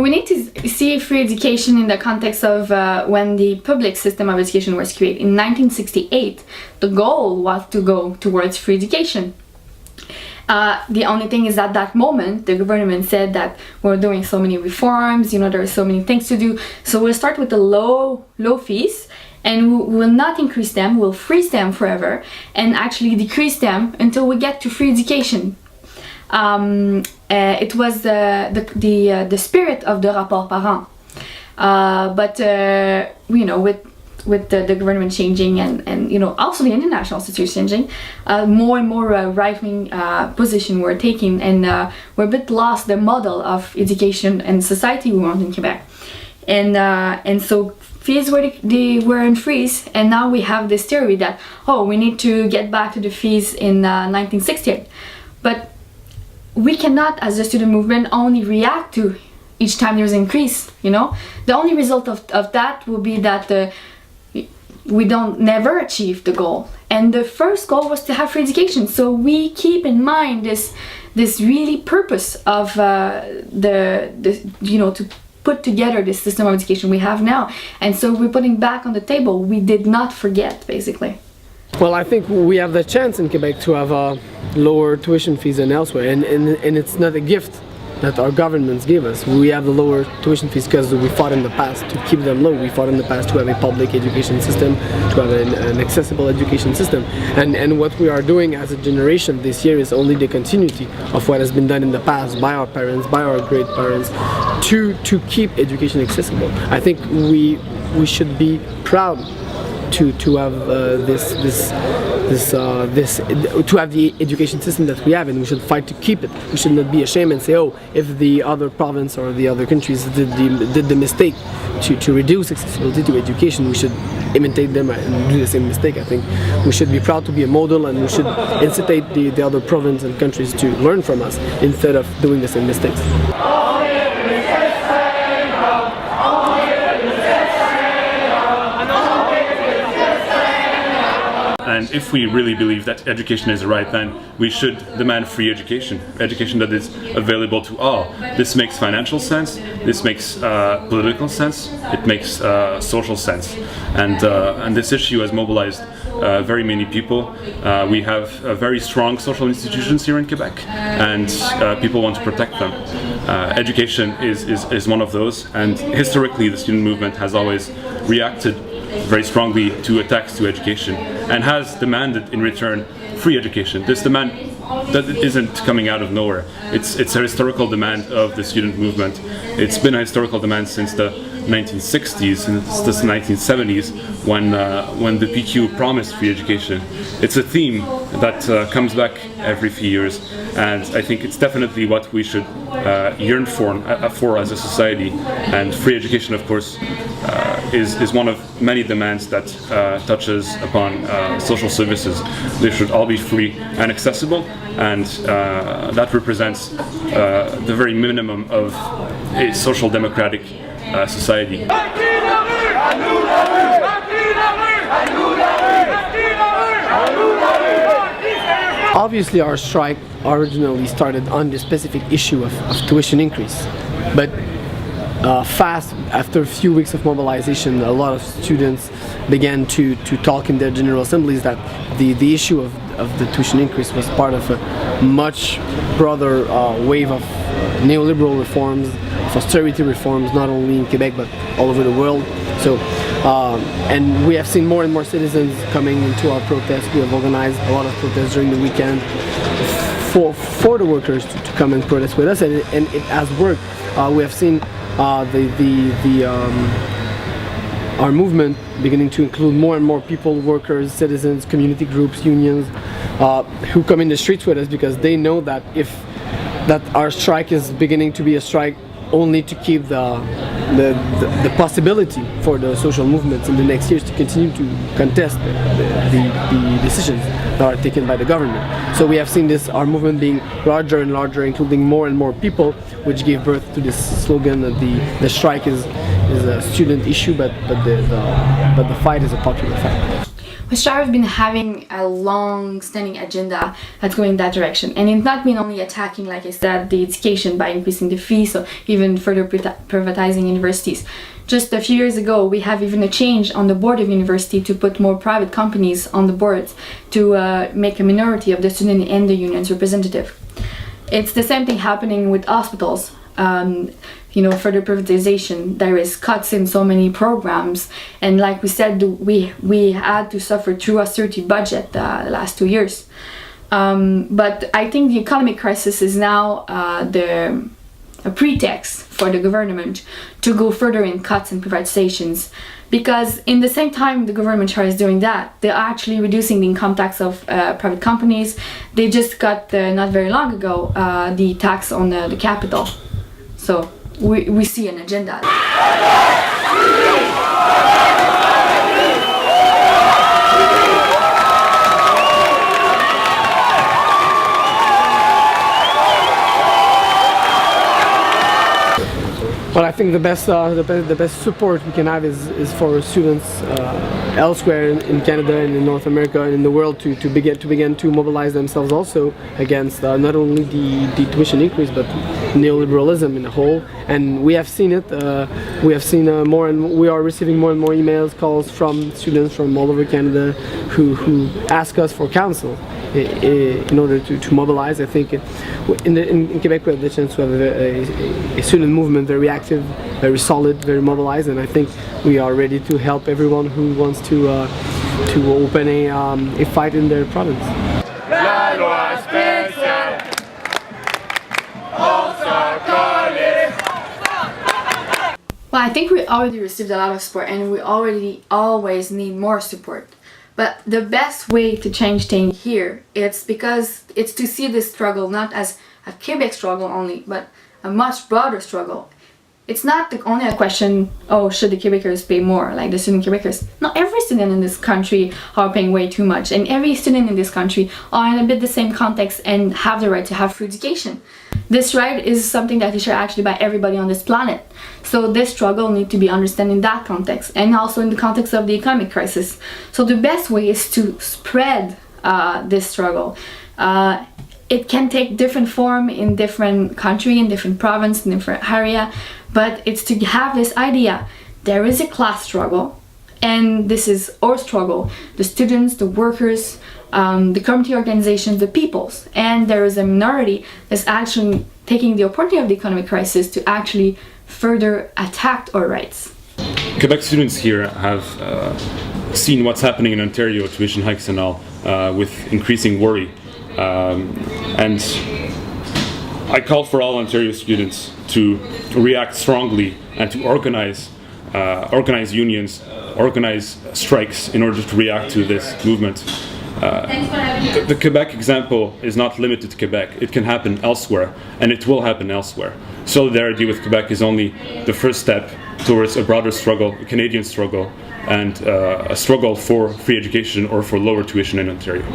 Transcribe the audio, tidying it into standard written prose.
we need to see free education in the context of when the public system of education was created. In 1968, the goal was to go towards free education. The only thing is at that moment, the government said that we're doing so many reforms, you know, there are so many things to do. So we'll start with the low fees, and we will not increase them, we'll freeze them forever, and actually decrease them until we get to free education. It was the spirit of the rapport parent. But you know, with the government changing and you know, also the international situation changing, more and more right-wing position we're taking, and we're a bit lost the model of education and society we want in Quebec. And so fees were in freeze, and now we have this theory that, oh, we need to get back to the fees in 1968. But we cannot, as a student movement, only react to each time there's an increase, you know? The only result of that will be that we don't never achieve the goal. And the first goal was to have free education. So we keep in mind this really purpose of you know, to put together this system of education we have now. And so we're putting back on the table. We did not forget, basically. Well, I think we have the chance in Quebec to have lower tuition fees than elsewhere, and it's not a gift that our governments give us. We have the lower tuition fees because we fought in the past to keep them low. We fought in the past to have a public education system, to have an accessible education system. And what we are doing as a generation this year is only the continuity of what has been done in the past by our parents, by our great parents, to keep education accessible. I think we should be proud to have to have the education system that we have, and we should fight to keep it. We should not be ashamed and say, oh, if the other province or the other countries did the mistake to reduce accessibility to education, we should imitate them and do the same mistake. I think we should be proud to be a model, and we should incite the other provinces and countries to learn from us instead of doing the same mistakes. And if we really believe that education is right, then we should demand free education, education that is available to all. This makes financial sense, this makes political sense, it makes social sense. And this issue has mobilized very many people. We have very strong social institutions here in Quebec, and people want to protect them. Education is one of those, and historically the student movement has always reacted very strongly to attacks to education, and has demanded in return free education. This demand that isn't coming out of nowhere. It's a historical demand of the student movement. It's been a historical demand since the 1960s and the 1970s when the PQ promised free education. It's a theme that comes back every few years, and I think it's definitely what we should yearn for as a society. And free education, of course, is one of many demands that touches upon social services. They should all be free and accessible, and that represents the very minimum of a social democratic society. Obviously, our strike originally started on the specific issue of tuition increase, but fast, after a few weeks of mobilization, a lot of students began to talk in their general assemblies that the issue of the tuition increase was part of a much broader wave of neoliberal reforms, of austerity reforms, not only in Quebec but all over the world. So, and we have seen more and more citizens coming into our protests. We have organized a lot of protests during the weekend for the workers to come and protest with us, and it has worked. We have seen our movement beginning to include more and more people, workers, citizens, community groups, unions, who come in the streets with us because they know that that our strike is beginning to be a strike only to keep the possibility for the social movements in the next years to continue to contest the decisions that are taken by the government. So we have seen our movement being larger and larger, including more and more people, which gave birth to this slogan that the strike is a student issue, but the fight is a popular fight. Montreal has been having a long-standing agenda that's going in that direction, and it's not been only attacking, like I said, the education by increasing the fees or even further privatizing universities. Just a few years ago, we have even a change on the board of university to put more private companies on the boards to make a minority of the student and the union's representative. It's the same thing happening with hospitals. Further privatization, there is cuts in so many programs, and like we said, we had to suffer through austerity budget the last 2 years. But I think the economic crisis is now a pretext for the government to go further in cuts and privatizations, because in the same time the government tries doing that, they're actually reducing the income tax of private companies. They just got not very long ago the tax on the capital. So we see an agenda. Well, I think the best support we can have is for students elsewhere in Canada and in North America and in the world to begin to mobilize themselves also against not only the tuition increase but neoliberalism in a whole. And we have seen it. We have seen we are receiving more and more emails, calls from students from all over Canada who ask us for counsel in order to mobilize. I think in Quebec we have the chance to have a student movement very active, very solid, very mobilized, and I think we are ready to help everyone who wants to open a fight in their province. La loi spéciale, Well, I think we already received a lot of support, and we always need more support. But the best way to change things here, it's to see this struggle not as a Quebec struggle only, but a much broader struggle. It's not only a question, should the Quebecers pay more, like the student Quebecers? No, every student in this country are paying way too much, and every student in this country are in a bit the same context and have the right to have free education. This right is something that is shared actually by everybody on this planet. So this struggle needs to be understood in that context, and also in the context of the economic crisis. So the best way is to spread this struggle. It can take different form in different country, in different province, in different area, but it's to have this idea. There is a class struggle, and this is our struggle. The students, the workers, the community organizations, the peoples, and there is a minority that's actually taking the opportunity of the economic crisis to actually further attack our rights. Quebec students here have seen what's happening in Ontario, tuition hikes and all, with increasing worry. And I called for all Ontario students to react strongly and to organize unions, organize strikes in order to react to this movement. The Quebec example is not limited to Quebec. It can happen elsewhere, and it will happen elsewhere. Solidarity with Quebec is only the first step towards a broader struggle, a Canadian struggle, and a struggle for free education or for lower tuition in Ontario.